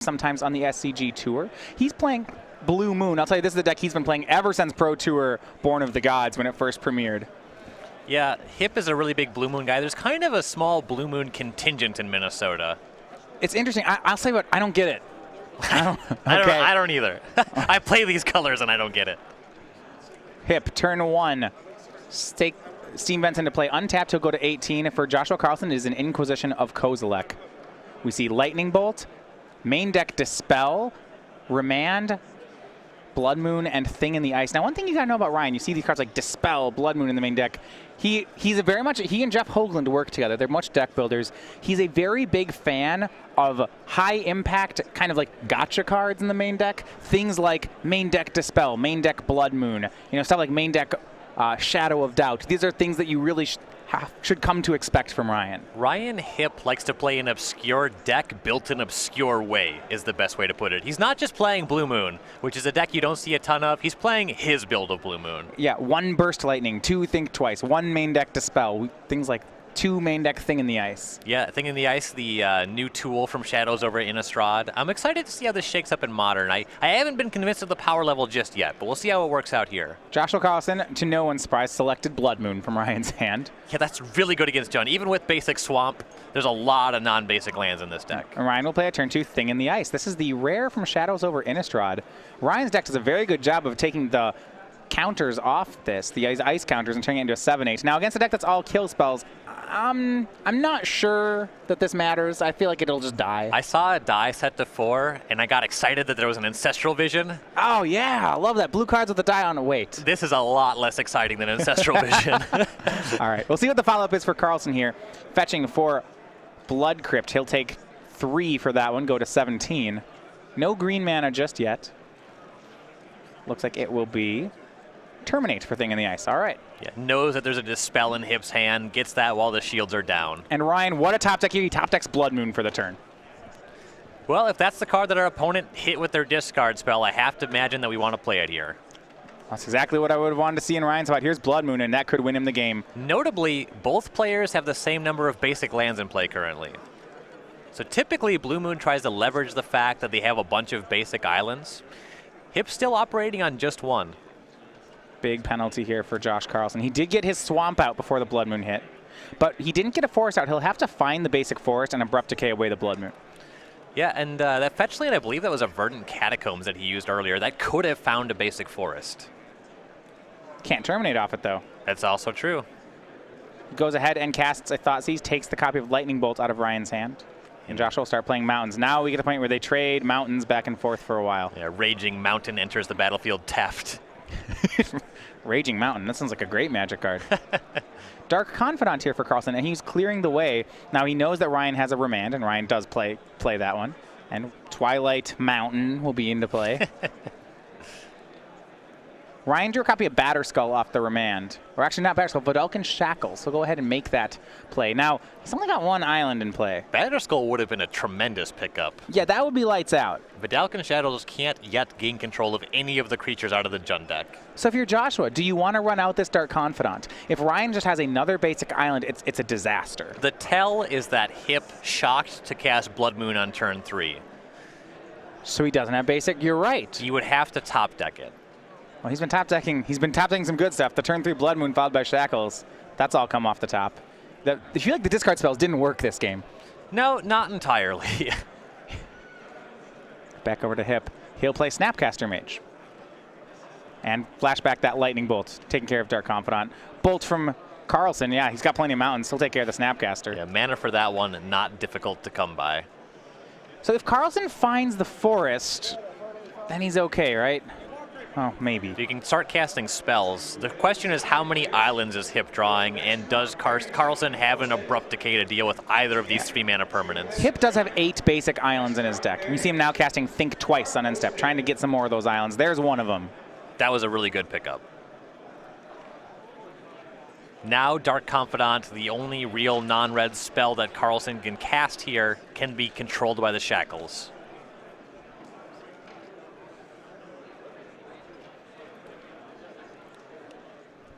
sometimes on the SCG Tour. He's playing Blue Moon. I'll tell you, this is the deck he's been playing ever since Pro Tour Born of the Gods when it first premiered. Yeah, Hipp is a really big Blue Moon guy. There's kind of a small Blue Moon contingent in Minnesota. It's interesting. I'll say what, I don't get it. I don't either. I play these colors and I don't get it. Hipp, turn 1. Steam Vents into play. Untapped, he'll go to 18. For Joshua Carlson, it is an Inquisition of Kozilek. We see Lightning Bolt, main deck Dispel, Remand, Blood Moon, and Thing in the Ice. Now, one thing you gotta know about Ryan, you see these cards like Dispel, Blood Moon in the main deck. He and Jeff Hoagland work together. They're much deck builders. He's a very big fan of high impact, kind of like gotcha cards in the main deck. Things like main deck Dispel, main deck Blood Moon, stuff like main deck Shadow of Doubt. These are things that you really should come to expect from Ryan. Ryan Hipp likes to play an obscure deck built an obscure way, is the best way to put it. He's not just playing Blue Moon, which is a deck you don't see a ton of. He's playing his build of Blue Moon. Yeah, 1 Burst Lightning, 2 Think Twice, 1 main deck Dispel, things like 2 main deck Thing in the Ice. Yeah, Thing in the Ice, the new tool from Shadows over at Innistrad. I'm excited to see how this shakes up in Modern. I haven't been convinced of the power level just yet, but we'll see how it works out here. Joshua Carlson, to no one's surprise, selected Blood Moon from Ryan's hand. Yeah, that's really good against John. Even with basic Swamp, there's a lot of non-basic lands in this deck. And Ryan will play a turn 2 Thing in the Ice. This is the rare from Shadows over Innistrad. Ryan's deck does a very good job of taking the counters off this, the ice counters, and turning it into a 7/8. Now, against a deck that's all kill spells, I'm not sure that this matters. I feel like it'll just die. I saw a die set to 4, and I got excited that there was an Ancestral Vision. Oh, yeah. I love that. Blue cards with the die on it. Wait. This is a lot less exciting than Ancestral Vision. All right. We'll see what the follow-up is for Carlson here. Fetching for Blood Crypt. He'll take 3 for that one, go to 17. No green mana just yet. Looks like it will be Terminate for Thing in the Ice. All right. Yeah, knows that there's a Dispel in Hipp's hand, gets that while the shields are down. And Ryan, what a top deck here. He top decks Blood Moon for the turn. Well, if that's the card that our opponent hit with their discard spell, I have to imagine that we want to play it here. That's exactly what I would have wanted to see in Ryan's spot. Here's Blood Moon, and that could win him the game. Notably, both players have the same number of basic lands in play currently. So typically, Blue Moon tries to leverage the fact that they have a bunch of basic islands. Hipp's still operating on just 1. Big penalty here for Josh Carlson. He did get his Swamp out before the Blood Moon hit, but he didn't get a Forest out. He'll have to find the basic Forest and Abrupt Decay away the Blood Moon. Yeah, and that fetch land, I believe that was a Verdant Catacombs that he used earlier. That could have found a basic Forest. Can't terminate off it, though. That's also true. Goes ahead and casts a Thoughtseize, takes the copy of Lightning Bolt out of Ryan's hand. And Josh will start playing Mountains. Now we get to the point where they trade Mountains back and forth for a while. Yeah, Raging Mountain enters the battlefield tapped. Raging Mountain. That sounds like a great Magic card. Dark Confidant here for Carlson, and he's clearing the way. Now he knows that Ryan has a Remand, and Ryan does play that one. And Twilight Mountain will be into play. Ryan drew a copy of Batterskull off the Remand. Or actually not Batterskull, Vidalcan Shackles. So go ahead and make that play. Now, he's only got 1 island in play. Batterskull would have been a tremendous pickup. Yeah, that would be lights out. Vidalcan Shackles can't yet gain control of any of the creatures out of the Jund deck. So if you're Joshua, do you want to run out this Dark Confidant? If Ryan just has another basic island, it's a disaster. The tell is that Hipp shocked to cast Blood Moon on turn 3. So he doesn't have basic? You're right. You would have to top deck it. Well, he's been top decking some good stuff. The turn 3 Blood Moon followed by Shackles. That's all come off the top. I feel like the discard spells didn't work this game. No, not entirely. Back over to Hipp. He'll play Snapcaster Mage. And flashback that Lightning Bolt, taking care of Dark Confidant. Bolt from Carlson, yeah, he's got plenty of mountains. He'll take care of the Snapcaster. Yeah, mana for that one, not difficult to come by. So if Carlson finds the Forest, then he's okay, right? Oh, maybe. You can start casting spells. The question is, how many islands is Hipp drawing, and does Carlson have an Abrupt Decay to deal with either of these 3 mana permanents? Hipp does have 8 basic islands in his deck. You see him now casting Think Twice on end step, trying to get some more of those islands. There's one of them. That was a really good pickup. Now Dark Confidant, the only real non-red spell that Carlson can cast here, can be controlled by the Shackles.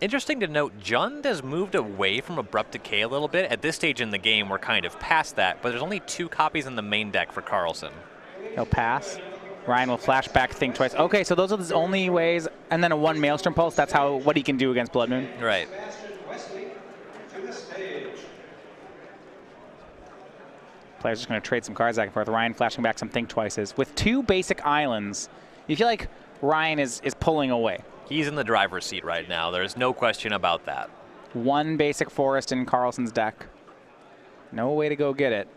Interesting to note, Jund has moved away from Abrupt Decay a little bit. At this stage in the game, we're kind of past that, but there's only 2 copies in the main deck for Carlson. He'll pass. Ryan will flash back, think twice. Okay, so those are the only ways, and then a 1 Maelstrom Pulse. That's what he can do against Blood Moon. Right. Players just going to trade some cards back and forth. Ryan flashing back some think twices. With 2 basic islands, you feel like Ryan is pulling away. He's in the driver's seat right now. There's no question about that. 1 basic forest in Carlson's deck. No way to go get it.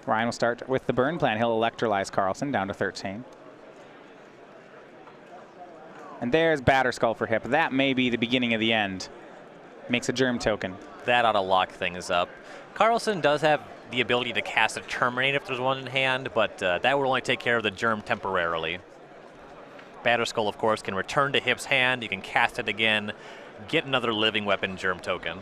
Ryan will start with the burn plan. He'll electrolyze Carlson down to 13. And there's Batterskull for Hipp. That may be the beginning of the end. Makes a germ token. That ought to lock things up. Carlson does have the ability to cast a Terminate if there's one in hand, but that will only take care of the germ temporarily. Batterskull, of course, can return to Hipp's hand. You can cast it again, get another living weapon germ token.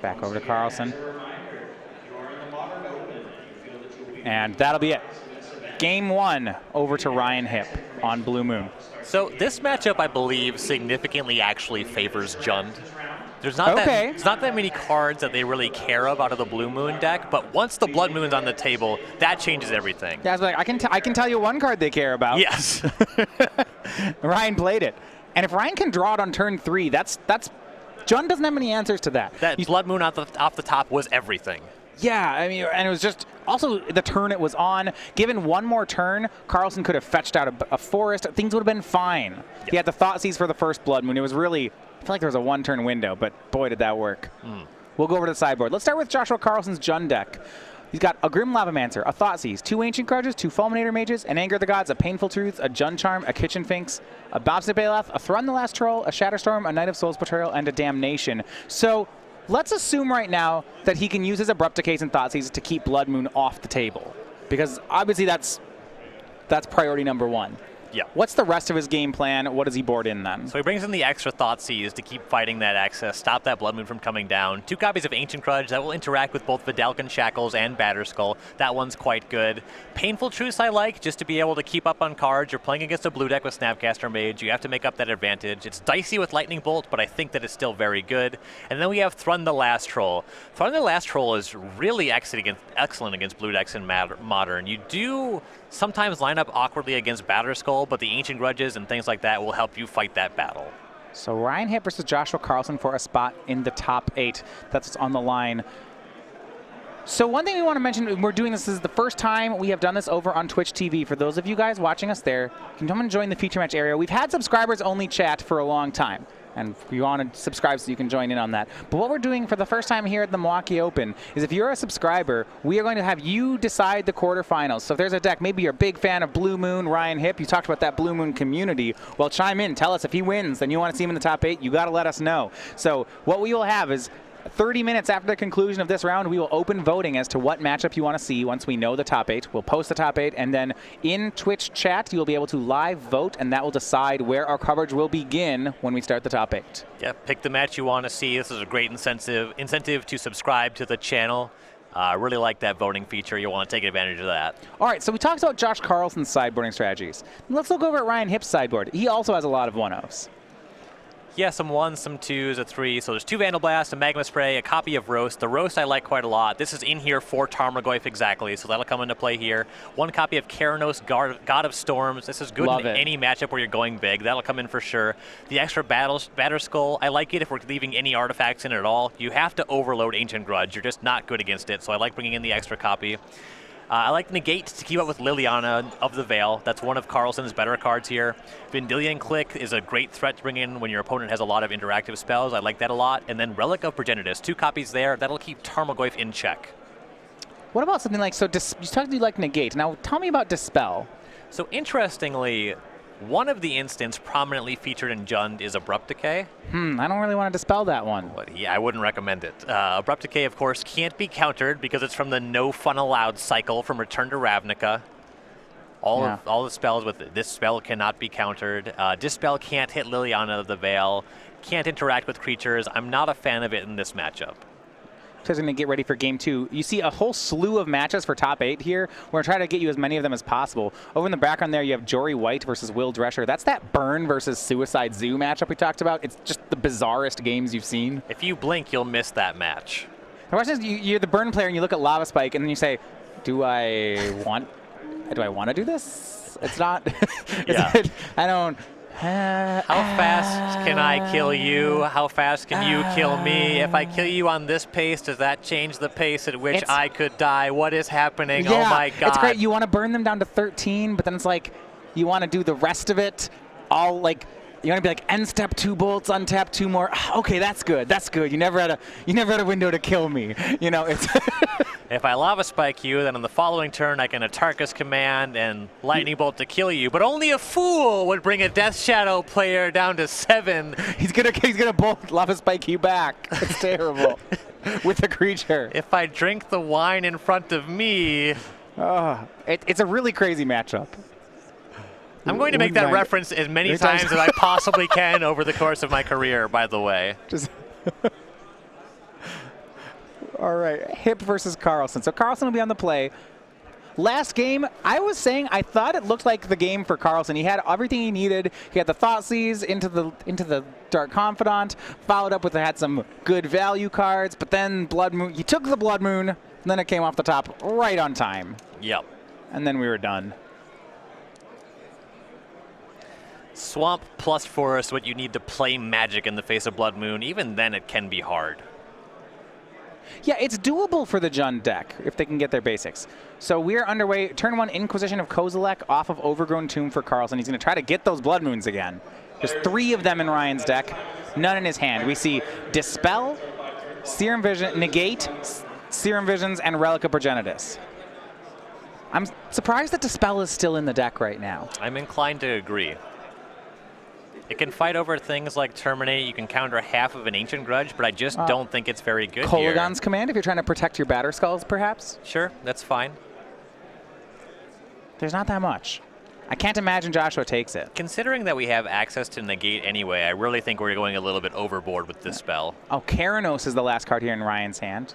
Back over to Carlson. And that'll be it. Game 1 over to Ryan Hipp on Blue Moon. So this matchup, I believe, significantly actually favors Jund. There's not that many cards that they really care about of the Blue Moon deck, but once the Blood Moon's on the table, that changes everything. Yeah, I was like, I can tell you one card they care about. Yes. Ryan played it. And if Ryan can draw it on turn 3, that's Jund doesn't have many answers to that. That Blood Moon off the top was everything. Yeah, I mean, and it was just also the turn it was on. Given 1 more turn, Carlson could have fetched out a forest. Things would have been fine. Yep. He had the Thoughtseize for the first Blood Moon. It was really, I feel like there was a 1-turn window, but boy, did that work. We'll go over to the sideboard. Let's start with Joshua Carlson's Jund deck. He's got a Grim Lavamancer, a Thoughtseize, 2 Ancient Grudges, 2 Fulminator Mages, an Anger of the Gods, a Painful Truth, a Jund Charm, a Kitchen Finks, a Bobsy Baloth, a Thrun the Last Troll, a Shatterstorm, a Knight of Souls Betrayal, and a Damnation. So let's assume right now that he can use his Abrupt Decays and Thoughtseize to keep Blood Moon off the table, because obviously that's priority number 1. Yeah. What's the rest of his game plan? What does he board in then? So he brings in the extra Thoughtseize to keep fighting that access, stop that Blood Moon from coming down. 2 copies of Ancient Grudge that will interact with both Vidalcan Shackles and Batterskull. That one's quite good. Painful Truths I like, just to be able to keep up on cards. You're playing against a blue deck with Snapcaster Mage. You have to make up that advantage. It's dicey with Lightning Bolt, but I think that it's still very good. And then we have Thrun the Last Troll. Thrun the Last Troll is really excellent against blue decks in Modern. You do sometimes line up awkwardly against Batterskull, but the Ancient Grudges and things like that will help you fight that battle. So Ryan Hipp versus Joshua Carlson for a spot in the top 8. That's what's on the line. So one thing we want to mention, we're doing this is the first time we have done this over on Twitch TV. For those of you guys watching us there, you can come and join the feature match area. We've had subscribers only chat for a long time, and you want to subscribe so you can join in on that. But what we're doing for the first time here at the Milwaukee Open is if you're a subscriber, we are going to have you decide the quarterfinals. So if there's a deck, maybe you're a big fan of Blue Moon, Ryan Hipp, you talked about that Blue Moon community, well, chime in, tell us if he wins, then you want to see him in the top 8, you got to let us know. So what we will have is 30 minutes after the conclusion of this round, we will open voting as to what matchup you want to see once we know the top 8. We'll post the top 8, and then in Twitch chat, you'll be able to live vote, and that will decide where our coverage will begin when we start the top 8. Yeah, pick the match you want to see. This is a great incentive to subscribe to the channel. I really like that voting feature. You want to take advantage of that. All right, so we talked about Josh Carlson's sideboarding strategies. Let's look over at Ryan Hipp's sideboard. He also has a lot of 1-0s. Yeah, some 1s, some 2s, a 3. So there's 2 Vandal Blasts, a Magma Spray, a copy of Roast. The Roast I like quite a lot. This is in here for Tarmogoyf exactly, so that'll come into play here. 1 copy of Keranos, God of Storms. This is good in any matchup where you're going big. That'll come in for sure. The extra Batterskull, I like it if we're leaving any artifacts in it at all. You have to overload Ancient Grudge. You're just not good against it, so I like bringing in the extra copy. I like Negate to keep up with Liliana of the Veil. That's one of Carlson's better cards here. Vendilion Click is a great threat to bring in when your opponent has a lot of interactive spells. I like that a lot. And then Relic of Progenitus, 2 copies there. That'll keep Tarmogoyf in check. What about something like, so you talked to like Negate. Now tell me about Dispel. So interestingly, one of the instants prominently featured in Jund is Abrupt Decay. I don't really want to dispel that one. But yeah, I wouldn't recommend it. Abrupt Decay, of course, can't be countered because it's from the No Fun Allowed cycle from Return to Ravnica. All the spells with this spell cannot be countered. Dispel can't hit Liliana of the Veil. Can't interact with creatures. I'm not a fan of it in this matchup. So he's going to get ready for game 2. You see a whole slew of matches for top 8 here. We're going to try to get you as many of them as possible. Over in the background there, you have Jory White versus Will Drescher. That's that Burn versus Suicide Zoo matchup we talked about. It's just the bizarrest games you've seen. If you blink, you'll miss that match. The question is, you're the Burn player and you look at Lava Spike and then you say, do I want to do this? It's not. I don't. How fast can I kill you? How fast can you kill me? If I kill you on this pace, does that change the pace at which I could die? What is happening? Yeah, oh my God. It's great. You want to burn them down to 13, but then it's like you want to do the rest of it all like. You want to be like end step 2 bolts, untap 2 more. Okay, that's good. That's good. You never had a window to kill me. You know, it's if I lava spike you, then on the following turn I can Atarka's command and lightning bolt to kill you. But only a fool would bring a Death Shadow player down to 7. He's gonna bolt lava spike you back. It's terrible with the creature. If I drink the wine in front of me, it's a really crazy matchup. I'm going to make that reference as many times as I possibly can over the course of my career, by the way. All right, Hipp versus Carlson. So Carlson will be on the play. Last game, I was saying I thought it looked like the game for Carlson. He had everything he needed. He had the Thoughtseize into the Dark Confidant, followed up with had some good value cards, but then Blood Moon. He took the Blood Moon, and then it came off the top right on time. Yep. And then we were done. Swamp plus Forest, what you need to play Magic in the face of Blood Moon. Even then, it can be hard. Yeah, it's doable for the Jund deck if they can get their basics. So we're underway. Turn 1, Inquisition of Kozilek off of Overgrown Tomb for Carlson. He's going to try to get those Blood Moons again. There's 3 of them in Ryan's deck, none in his hand. We see Dispel, Serum Vision, Negate, Serum Visions, and Relic of Progenitus. I'm surprised that Dispel is still in the deck right now. I'm inclined to agree. It can fight over things like Terminate. You can counter half of an Ancient Grudge, but I just don't think it's very good here. Kolaghan's Command, if you're trying to protect your Batter Skulls, perhaps? Sure, that's fine. There's not that much. I can't imagine Joshua takes it. Considering that we have access to Negate anyway, I really think we're going a little bit overboard with this spell. Oh, Keranos is the last card here in Ryan's hand.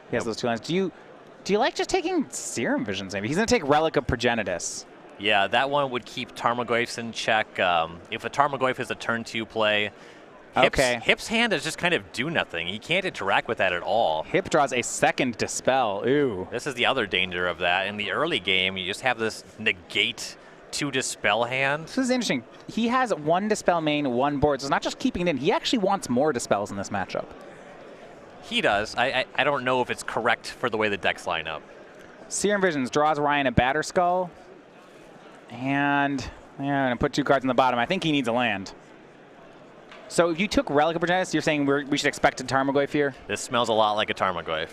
He has those 2 lands. Do you like just taking Serum Visions, maybe? He's going to take Relic of Progenitus. Yeah, that one would keep Tarmogoyfs in check. If a Tarmogoyf is a turn 2 play, Hipp's hand does just kind of do nothing. He can't interact with that at all. Hipp draws a second Dispel. Ooh. This is the other danger of that. In the early game, you just have this Negate 2 Dispel hand. This is interesting. He has 1 Dispel main, 1 board. So it's not just keeping it in. He actually wants more Dispels in this matchup. He does. I don't know if it's correct for the way the decks line up. Serum Visions draws Ryan a Batter Skull. And I'm going to put 2 cards in the bottom. I think he needs a land. So if you took Relic of Progenitus, you're saying we should expect a Tarmogoyf here? This smells a lot like a Tarmogoyf.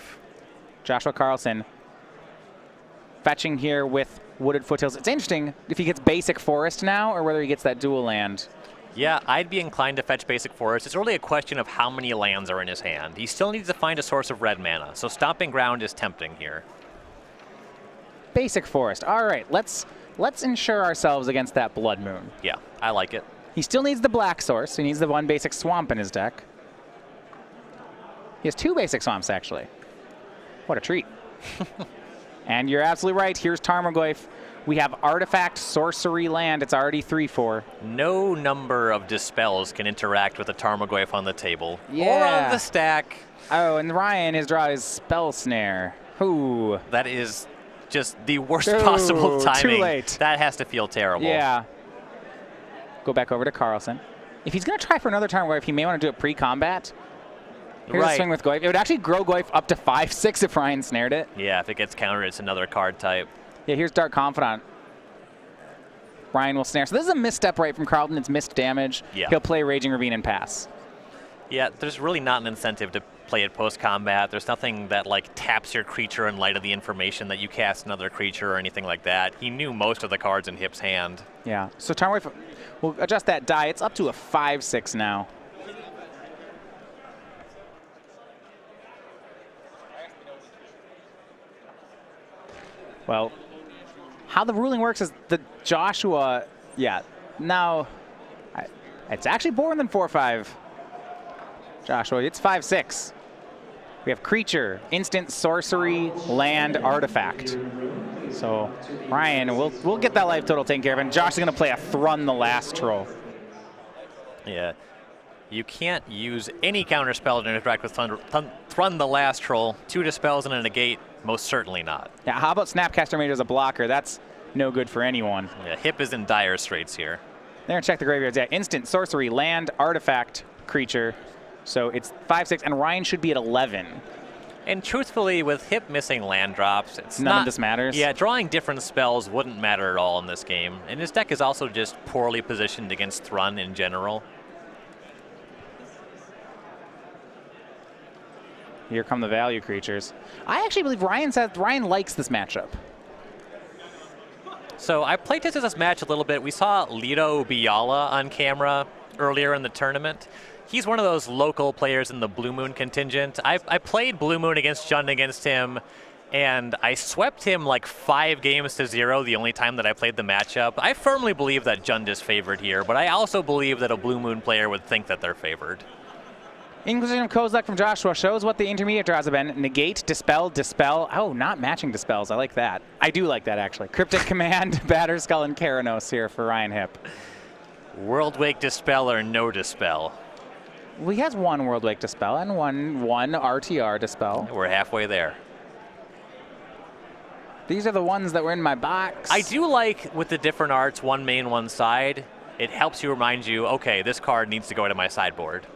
Joshua Carlson fetching here with Wooded Foothills. It's interesting if he gets basic Forest now or whether he gets that dual land. Yeah, I'd be inclined to fetch basic Forest. It's really a question of how many lands are in his hand. He still needs to find a source of red mana, so Stomping Ground is tempting here. Basic Forest. All right, let's ensure ourselves against that Blood Moon. Yeah, I like it. He still needs the black source. He needs the 1 basic Swamp in his deck. He has 2 basic Swamps, actually. What a treat. And you're absolutely right. Here's Tarmogoyf. We have Artifact, Sorcery, Land. It's already 3/4. No number of Dispels can interact with a Tarmogoyf on the table. Yeah. Or on the stack. Oh, and Ryan, his draw is Spell Snare. Ooh. That is just the worst possible timing. Too late. That has to feel terrible. Yeah. Go back over to Carlson. If he's going to try for another Tarmogoyf, he may want to do it pre-combat. Here's a swing with Goyf. It would actually grow Goyf up to 5/6 if Ryan snared it. Yeah, if it gets countered, it's another card type. Yeah, here's Dark Confidant. Ryan will snare. So this is a misstep right from Carlton. It's missed damage. Yeah. He'll play Raging Ravine and pass. Yeah, there's really not an incentive to play it post-combat. There's nothing that like taps your creature in light of the information that you cast another creature or anything like that. He knew most of the cards in Hipp's hand. Yeah, so Tarmogoyf, we'll adjust that die. It's up to a 5/6 now. Well, how the ruling works is the Joshua, now it's actually more than 4/5. Joshua, it's 5/6. We have creature, instant, sorcery, land, artifact. So Ryan, we'll get that life total taken care of, and Josh is going to play a Thrun the Last Troll. Yeah. You can't use any counter spell to interact with Thrun the Last Troll. 2 dispels and a negate, most certainly not. Yeah, how about Snapcaster Mage as a blocker? That's no good for anyone. Yeah, Hipp is in dire straits here. They're going to check the graveyards. Yeah, instant, sorcery, land, artifact, creature. So it's 5-6, and Ryan should be at 11. And truthfully, with Hipp missing land drops, it's None of this matters. Yeah, drawing different spells wouldn't matter at all in this game. And his deck is also just poorly positioned against Thrun in general. Here come the value creatures. I actually believe Ryan likes this matchup. So I playtested this match a little bit. We saw Lido Biala on camera earlier in the tournament. He's one of those local players in the Blue Moon contingent. I played Blue Moon against Jund against him, and I swept him like 5 games to 0 the only time that I played the matchup. I firmly believe that Jund is favored here, but I also believe that a Blue Moon player would think that they're favored. Inquisition of Kozilek from Joshua shows what the intermediate draws have been. Negate, Dispel, Dispel. Oh, not matching Dispels. I like that. I do like that, actually. Cryptic Command, Batterskull, and Keranos here for Ryan Hipp. Worldwake Dispel or no Dispel? Well, he has 1 Worldwake Dispel and one RTR Dispel. We're halfway there. These are the ones that were in my box. I do like, with the different arts, 1 main, 1 side, it helps you remind you, okay, this card needs to go to my sideboard.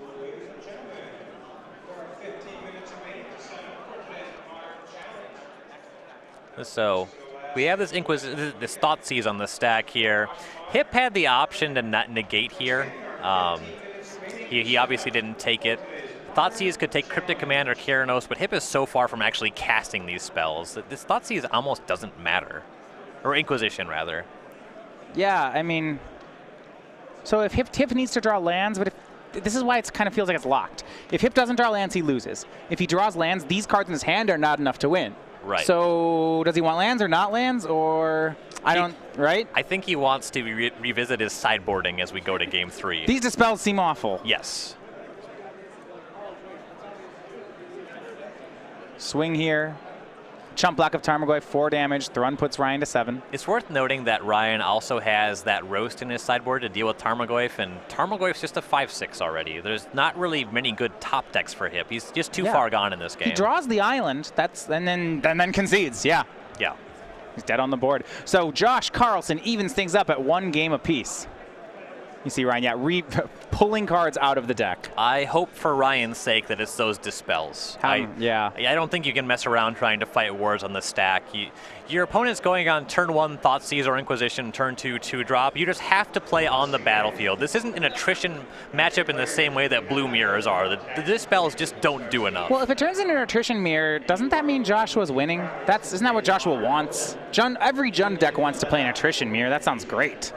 So we have this this Thoughtseize on the stack here. Hipp had the option to not negate here. He obviously didn't take it. Thoughtseize could take Cryptic Command or Keranos, but Hipp is so far from actually casting these spells that this Thoughtseize almost doesn't matter. Or Inquisition, rather. Yeah, I mean, so if Hipp needs to draw lands, but this is why it kind of feels like it's locked. If Hipp doesn't draw lands, he loses. If he draws lands, these cards in his hand are not enough to win. Right. So does he want lands or not lands, or right? I think he wants to revisit his sideboarding as we go to game 3. These dispels seem awful. Yes. Swing here. Chump Block of Tarmogoyf, 4 damage. Thrun puts Ryan to 7. It's worth noting that Ryan also has that Roast in his sideboard to deal with Tarmogoyf, and Tarmogoyf's just a 5/6 already. There's not really many good top decks for Hipp. He's just too far gone in this game. He draws the island, and then concedes. Yeah. Yeah. He's dead on the board. So Josh Carlson evens things up at 1 game apiece. You see Ryan, pulling cards out of the deck. I hope for Ryan's sake that it's those dispels. I don't think you can mess around trying to fight wars on the stack. Your opponent's going on turn 1 Thoughtseize or Inquisition, turn 2 2-drop. You just have to play on the battlefield. This isn't an attrition matchup in the same way that blue mirrors are. The dispels just don't do enough. Well, if it turns into an attrition mirror, doesn't that mean Joshua's winning? Isn't that what Joshua wants? Every Jund deck wants to play an attrition mirror. That sounds great.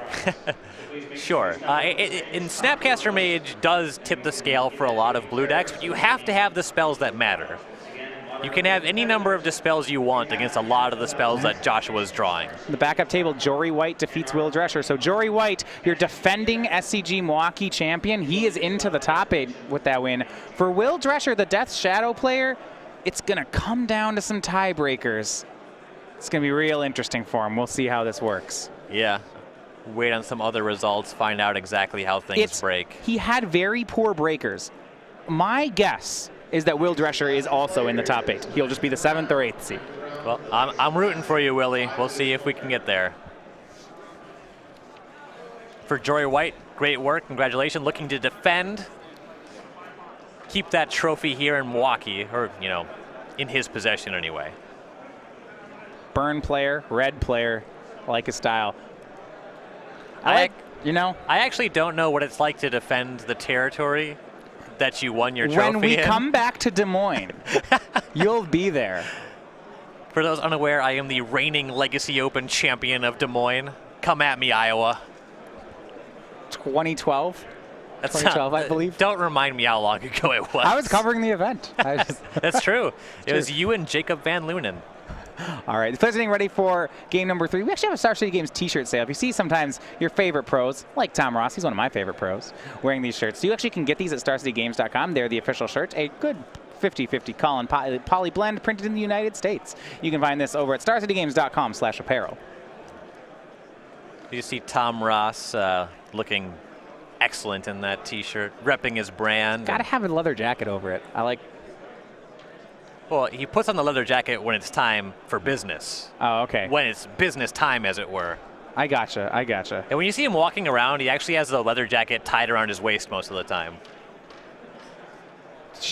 Sure. And Snapcaster Mage does tip the scale for a lot of blue decks, but you have to have the spells that matter. You can have any number of dispels you want against a lot of the spells that Joshua's drawing. The backup table, Jory White defeats Will Drescher. So Jory White, your defending SCG Milwaukee champion, he is into the top 8 with that win. For Will Drescher, the Death Shadow player, it's going to come down to some tiebreakers. It's going to be real interesting for him. We'll see how this works. Yeah. Wait on some other results, find out exactly how things break. He had very poor breakers. My guess is that Will Drescher is also in the top 8. He'll just be the 7th or 8th seed. Well, I'm rooting for you, Willie. We'll see if we can get there. For Jory White, great work. Congratulations. Looking to defend. Keep that trophy here in Milwaukee, or, in his possession anyway. Burn player, red player, I like his style. I actually don't know what it's like to defend the territory that you won your trophy in. When we in. come back to Des Moines, you'll be there. For those unaware, I am the reigning Legacy Open champion of Des Moines. Come at me, Iowa. 2012? 2012, I believe. Don't remind me how long ago it was. I was covering the event. That's true. It was you and Jacob Van Lunen. All right, the players are getting ready for game number 3. We actually have a Star City Games t-shirt sale. If you see sometimes your favorite pros, like Tom Ross, he's one of my favorite pros, wearing these shirts. So you actually can get these at StarCityGames.com. They're the official shirts. A good 50/50 Colin Poly blend printed in the United States. You can find this over at starcitygames.com/apparel. You see Tom Ross looking excellent in that T-shirt, repping his brand. Gotta have a leather jacket over it. I like. Well, he puts on the leather jacket when it's time for business. Oh, okay. When it's business time, as it were. I gotcha. And when you see him walking around, he actually has the leather jacket tied around his waist most of the time.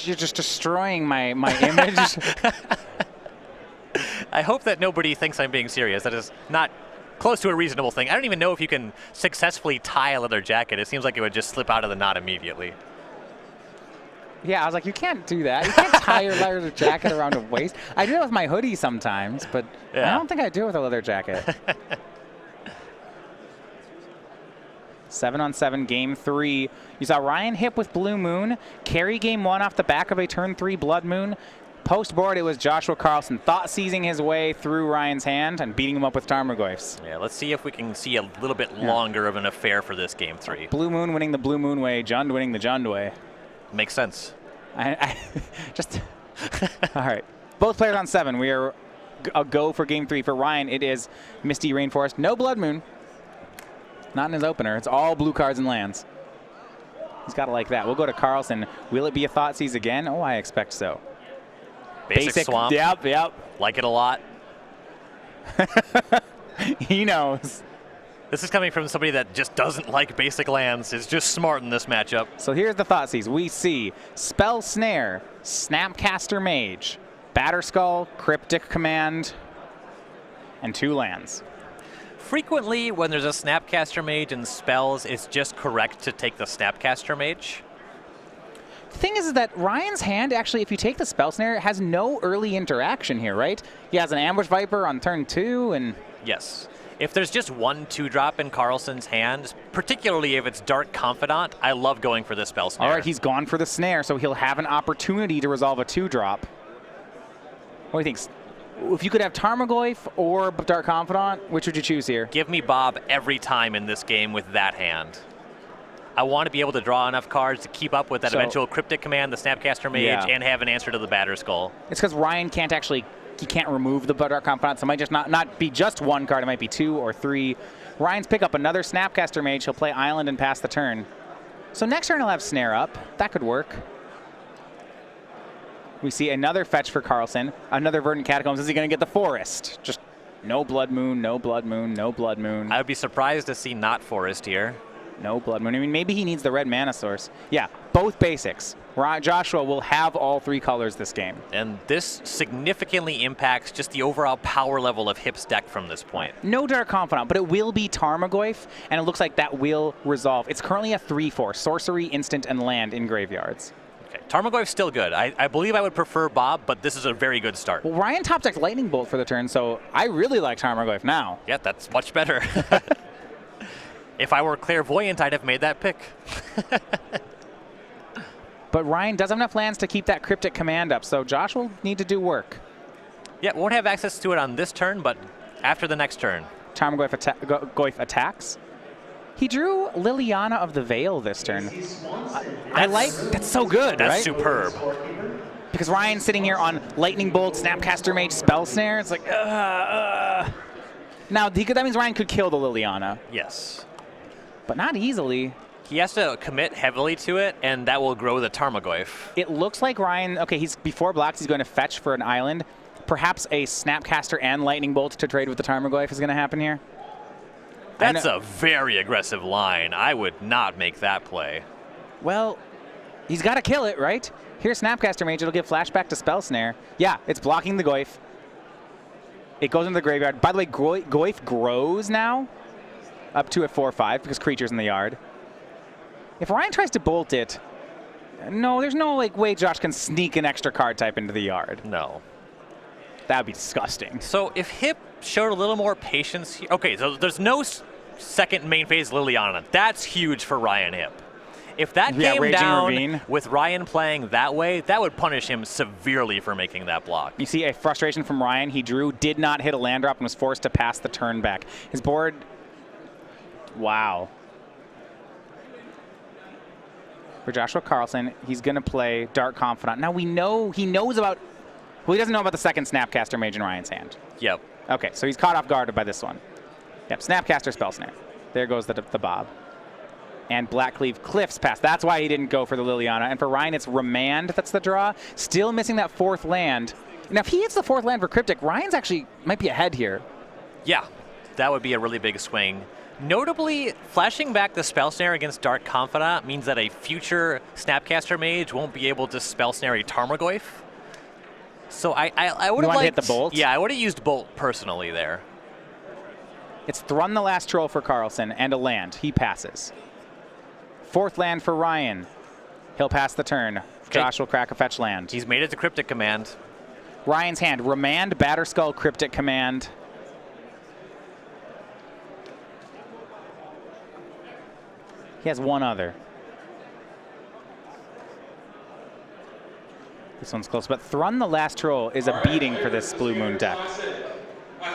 You're just destroying my image. I hope that nobody thinks I'm being serious. That is not close to a reasonable thing. I don't even know if you can successfully tie a leather jacket. It seems like it would just slip out of the knot immediately. Yeah, I was like, you can't do that. You can't tie your leather jacket around a waist. I do it with my hoodie sometimes, but yeah. I don't think I do it with a leather jacket. 7-on-7, game 3. You saw Ryan Hipp with Blue Moon carry game 1 off the back of a turn 3 Blood Moon. Post board, it was Joshua Carlson thought-seizing his way through Ryan's hand and beating him up with Tarmogoyfs. Yeah, let's see if we can see a little bit longer of an affair for this game 3. Blue Moon winning the Blue Moon way, Jund winning the Jund way. Makes sense. I just all right. Both players on 7. We are a go for game 3. For Ryan, it is Misty Rainforest, no Blood Moon. Not in his opener. It's all blue cards and lands. He's got to like that. We'll go to Carlson. Will it be a Thoughtseize again? Oh, I expect so. Basic swamp. Yep. Like it a lot. He knows. This is coming from somebody that just doesn't like basic lands, is just smart in this matchup. So here's the Thoughtseize. We see Spell Snare, Snapcaster Mage, Batterskull, Cryptic Command, and 2 lands. Frequently, when there's a Snapcaster Mage and spells, it's just correct to take the Snapcaster Mage. The thing is that Ryan's hand, actually, if you take the Spell Snare, has no early interaction here, right? He has an Ambush Viper on turn 2, and... Yes. If there's just 1 2-drop in Carlson's hand, particularly if it's Dark Confidant, I love going for the Spell Snare. All right, he's gone for the Snare, so he'll have an opportunity to resolve a 2-drop. What do you think? If you could have Tarmogoyf or Dark Confidant, which would you choose here? Give me Bob every time in this game with that hand. I want to be able to draw enough cards to keep up with that eventual Cryptic Command, the Snapcaster Mage, and have an answer to the Batterskull. It's because Ryan can't actually, he can't remove the Dark Confidant, so it might just not be just 1 card, it might be 2 or 3. Ryan's pick up another Snapcaster Mage, he'll play Island and pass the turn. So next turn he'll have Snare up, that could work. We see another fetch for Carlson, another Verdant Catacombs. Is he going to get the Forest? Just no Blood Moon, no Blood Moon, no Blood Moon. I would be surprised to see not Forest here. No Blood Moon. I mean, maybe he needs the red mana source. Yeah, both basics. Joshua will have all 3 colors this game. And this significantly impacts just the overall power level of Hipp's deck from this point. No Dark Confidant, but it will be Tarmogoyf, and it looks like that will resolve. It's currently a 3/4, sorcery, instant, and land in graveyards. Okay, Tarmogoyf's still good. I believe I would prefer Bob, but this is a very good start. Well, Ryan top decked Lightning Bolt for the turn, so I really like Tarmogoyf now. Yeah, that's much better. If I were clairvoyant, I'd have made that pick. But Ryan does have enough lands to keep that Cryptic Command up, so Josh will need to do work. Yeah, won't have access to it on this turn, but after the next turn. Tarmogoyf attacks. He drew Liliana of the Veil this turn. I like, that's so good, that's right? Superb. Because Ryan's sitting here on Lightning Bolt, Snapcaster Mage, Spell Snare. It's like, Now, that means Ryan could kill the Liliana. Yes. But not easily. He has to commit heavily to it, and that will grow the Tarmogoyf. It looks like Ryan, okay, he's before blocks, he's going to fetch for an island. Perhaps a Snapcaster and Lightning Bolt to trade with the Tarmogoyf is going to happen here. That's a very aggressive line. I would not make that play. Well, he's got to kill it, right? Here's Snapcaster Mage. It'll give flashback to Spell Snare. Yeah, it's blocking the Goyf. It goes into the graveyard. By the way, Goyf grows now up to a 4/5 because creature's in the yard. If Ryan tries to bolt it, no, there's no way Josh can sneak an extra card type into the yard. No. That would be disgusting. So if Hipp showed a little more patience here. Okay, so there's no second main phase Liliana. That's huge for Ryan Hipp. If that came down Ravine with Ryan playing that way, that would punish him severely for making that block. You see a frustration from Ryan. He drew, did not hit a land drop, and was forced to pass the turn back. His board, wow. for Joshua Carlson. He's going to play Dark Confidant. Now we know he knows about, well, he doesn't know about the second Snapcaster Mage in Ryan's hand. Yep. Okay, so he's caught off guard by this one. Yep, Snapcaster Spell Snare. There goes the Bob. And Blackcleave Cliffs pass. That's why he didn't go for the Liliana. And for Ryan, it's Remand that's the draw. Still missing that fourth land. Now, if he hits the fourth land for Cryptic, Ryan's actually might be ahead here. Yeah, that would be a really big swing. Notably, flashing back the Spell Snare against Dark Confidant means that a future Snapcaster Mage won't be able to Spell Snare a Tarmogoyf. So I would have liked... hit the Bolt? Yeah, I would have used Bolt personally there. It's Thrun the last troll for Carlson and a land. He passes. Fourth land for Ryan. He'll pass the turn. Okay. Josh will crack a fetch land. He's made it to Cryptic Command. Ryan's hand, Remand, Batterskull, Cryptic Command. He has one other. This one's close, but Thrun the Last Troll is a beating for this Blue Moon deck.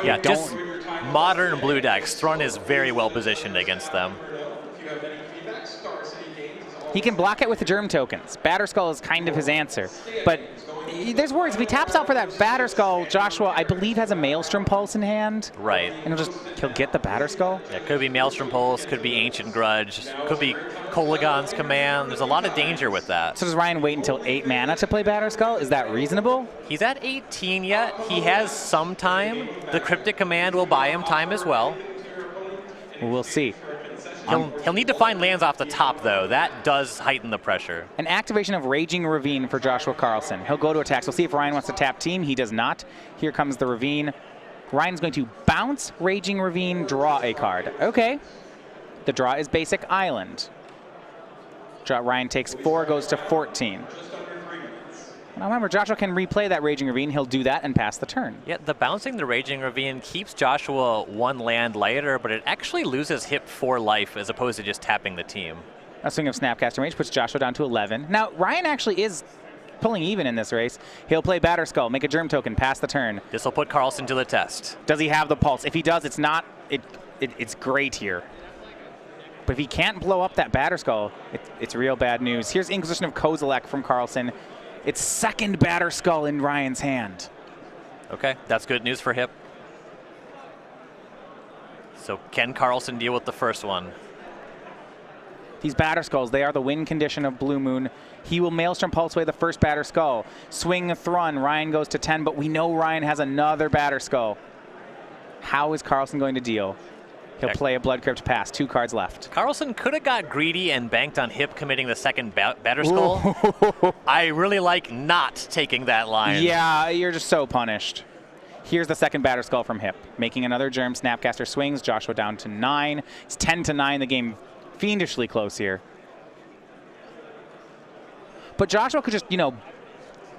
Yeah, just modern blue decks. Thrun is very well positioned against them. He can block it with the Germ tokens. Batterskull is kind of his answer. But there's worries. If he taps out for that Batterskull, Joshua, I believe, has a Maelstrom Pulse in hand. Right. And he'll get the Batterskull. Yeah, could be Maelstrom Pulse, could be Ancient Grudge, could be Kolagon's Command. There's a lot of danger with that. So does Ryan wait until 8 mana to play Batterskull? Is that reasonable? He's at 18 yet. He has some time. The Cryptic Command will buy him time as well. We'll see. He'll need to find lands off the top, though. That does heighten the pressure. An activation of Raging Ravine for Joshua Carlson. He'll go to attacks. We'll see if Ryan wants to tap team. He does not. Here comes the Ravine. Ryan's going to bounce Raging Ravine, draw a card. Okay. The draw is basic island. Ryan takes 4, goes to 14. Now remember, Joshua can replay that Raging Ravine. He'll do that and pass the turn. Yeah, the bouncing the Raging Ravine keeps Joshua 1 land lighter, but it actually loses Hipp 4 life as opposed to just tapping the team. A swing of Snapcaster Mage puts Joshua down to 11. Now, Ryan actually is pulling even in this race. He'll play Batterskull, make a Germ token, pass the turn. This will put Carlson to the test. Does he have the pulse? If he does, it's not. It's great here. But if he can't blow up that Batterskull, it's real bad news. Here's Inquisition of Kozilek from Carlson. It's second Batterskull in Ryan's hand. Okay, that's good news for Hipp. So can Carlson deal with the first one? These Batterskulls, they are the win condition of Blue Moon. He will Maelstrom Pulse away the first Batterskull. Swing a Thrun, Ryan goes to 10, but we know Ryan has another Batterskull. How is Carlson going to deal? He'll play a Blood Crypt pass, 2 cards left. Carlson could have got greedy and banked on Hipp committing the second Batterskull. I really like not taking that line. Yeah, you're just so punished. Here's the second Batterskull from Hipp. Making another Germ, Snapcaster swings, Joshua down to 9. It's 10-9, the game fiendishly close here. But Joshua could just,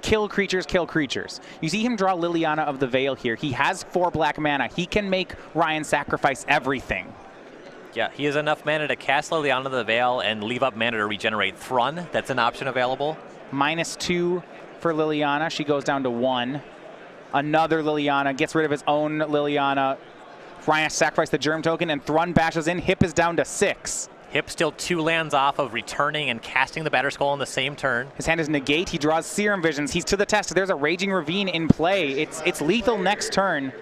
kill creatures, kill creatures. You see him draw Liliana of the Veil here. He has 4 black mana. He can make Ryan sacrifice everything. Yeah, he has enough mana to cast Liliana of the Veil and leave up mana to regenerate Thrun. That's an option available. -2 for Liliana. She goes down to 1. Another Liliana gets rid of his own Liliana. Ryan has sacrificed the Germ token and Thrun bashes in. Hipp is down to 6. Hipp still 2 lands off of returning and casting the Batterskull on the same turn. His hand is Negate. He draws Serum Visions. He's to the test. There's a Raging Ravine in play. It's lethal next turn.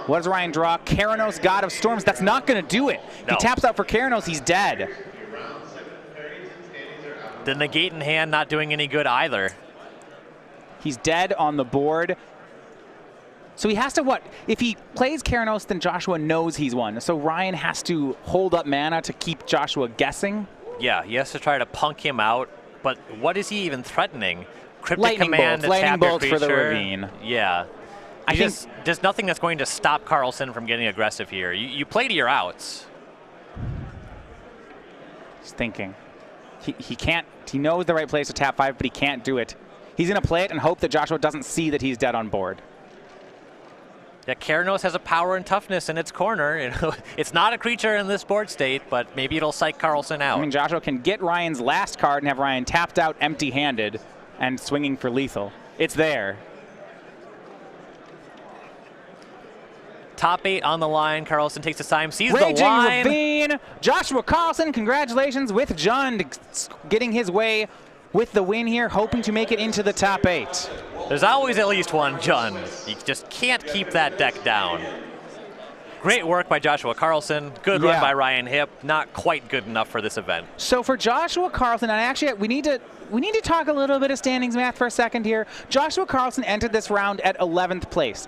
What does Ryan draw? Keranos, God of Storms. That's not going to do it. No. He taps out for Keranos. He's dead. The Negate in hand not doing any good either. He's dead on the board. So he has to what? If he plays Keranos, then Joshua knows he's won. So Ryan has to hold up mana to keep Joshua guessing. Yeah, he has to try to punk him out. But what is he even threatening? Cryptic Lightning Command Bolt. to tap your creature. For the Ravine. Yeah. I think there's nothing that's going to stop Carlson from getting aggressive here. You play to your outs. He's thinking. He can't. He knows the right place to tap 5, but he can't do it. He's going to play it and hope that Joshua doesn't see that he's dead on board. Yeah, Keranos has a power and toughness in its corner. It's not a creature in this board state, but maybe it'll psych Carlson out. I mean, Joshua can get Ryan's last card and have Ryan tapped out empty-handed and swinging for lethal. It's there. Top 8 on the line. Carlson takes his time, sees Raging the line. Ravine. Joshua Carlson, congratulations with John getting his way with the win here, hoping to make it into the top 8. There's always at least one Jun. You just can't keep that deck down. Great work by Joshua Carlson. Good run by Ryan Hipp. Not quite good enough for this event. So for Joshua Carlson, and actually we need to talk a little bit of standings math for a second here. Joshua Carlson entered this round at 11th place.